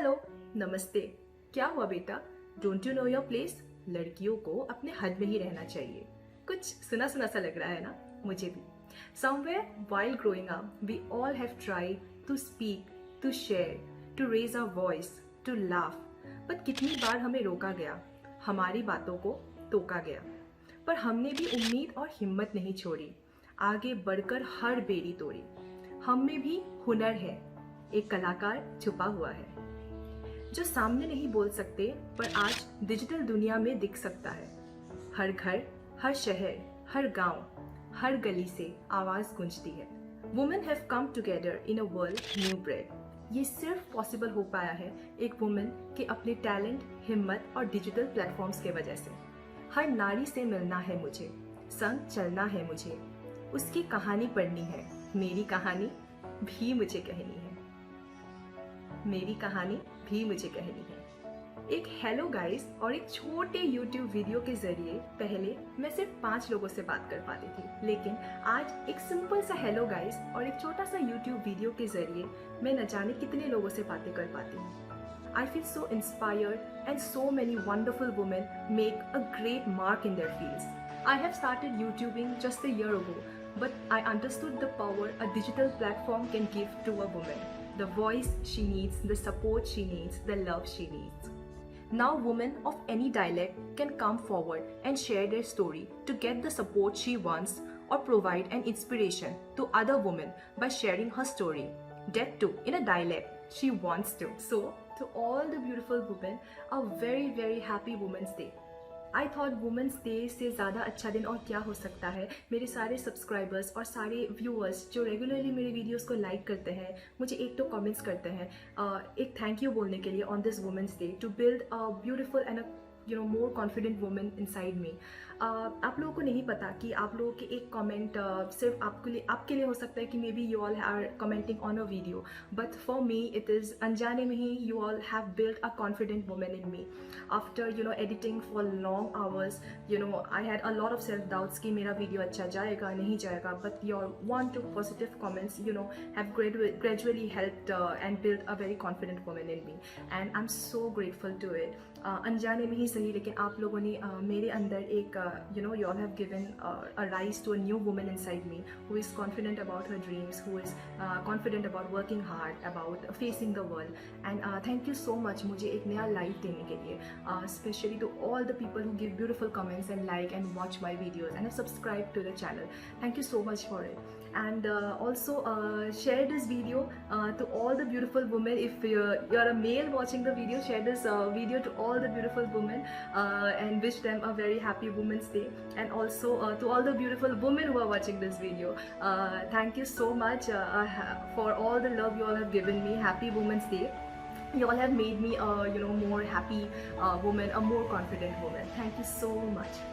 Hello, नमस्ते। क्या हुआ बेटा? Don't you know your place? लड़कियों को अपने हद में ही रहना चाहिए। कुछ सुना सुना सा लग रहा है ना? मुझे भी। Somewhere while growing up, we all have tried to speak, to share, to raise our voice, to laugh. पर कितनी बार हमें रोका गया, हमारी बातों को टोका गया। पर हमने भी उम्मीद और हिम्मत नहीं छोड़ी, आगे बढ़कर हर बेड़ी तोड़ी। हम में भी हुनर है, एक कलाकार छुपा हुआ है जो सामने नहीं बोल सकते पर आज डिजिटल दुनिया में दिख सकता है। हर घर, हर शहर, हर गांव, हर गली से आवाज गूंजती है। Women have come together in a world new bread. ये सिर्फ पॉसिबल हो पाया है एक वुमेन के अपने टैलेंट, हिम्मत और डिजिटल प्लेटफॉर्म्स के वजह से। हर नारी से मिलना है मुझे, संग चलना है मुझे, उसकी कहानी पढ़नी है, मेरी कहानी भी मुझे कहनी है, मेरी कहानी भी मुझे कहनी है। एक हेलो गाइस और एक छोटे YouTube वीडियो के जरिए पहले मैं सिर्फ 5 लोगों से बात कर पाती थी, लेकिन आज एक सिंपल सा हेलो गाइस और एक छोटा सा YouTube वीडियो के जरिए मैं न जाने कितने लोगों से बातें कर पाती हूँ। I feel so inspired and so many wonderful women make a great mark in their fields. I have started YouTubing just a year ago, but I understood the power a digital platform can give to a woman. The voice she needs, the support she needs, the love she needs. Now women of any dialect can come forward and share their story to get the support she wants or provide an inspiration to other women by sharing her story. That too in a dialect she wants to. So to all the beautiful women, a very very happy Women's Day. I thought women's day से ज़्यादा अच्छा दिन और क्या हो सकता है। मेरे सारे सब्सक्राइबर्स और सारे व्यूअर्स जो रेगुलरली मेरे वीडियोस को लाइक करते हैं, मुझे एक तो कमेंट्स करते हैं एक थैंक यू बोलने के लिए on this women's day to build a beautiful and more confident women inside me. आप लोगों को नहीं पता कि आप लोगों के एक कमेंट सिर्फ आपके लिए हो सकता है कि may be you all are commenting on a video, but for me it is अनजाने में ही you all have build a confident women in me. After editing for long hours I had a lot of self doubts कि मेरा video अच्छा जाएगा नहीं जाएगा, but your 1-2 positive comments have gradually helped and built a very confident woman in me, and I'm so grateful to it. अनजाने में ही सही, लेकिन आप लोगों ने मेरे अंदर एक you all have given a rise to a new woman inside me who is confident about her dreams, who is confident about working hard, about facing the world, and thank you so much मुझे एक नया life देने के लिए, especially to all the people who give beautiful comments and like and watch my videos and have subscribed to the channel. Thank you so much for it. And also share this video to all the beautiful women. If you're a male watching the video, share this video to all the beautiful women and wish them a very happy Women's Day. And also to all the beautiful women who are watching this video, thank you so much for all the love you all have given me. Happy Women's Day. You all have made me a more happy woman, a more confident woman. Thank you so much.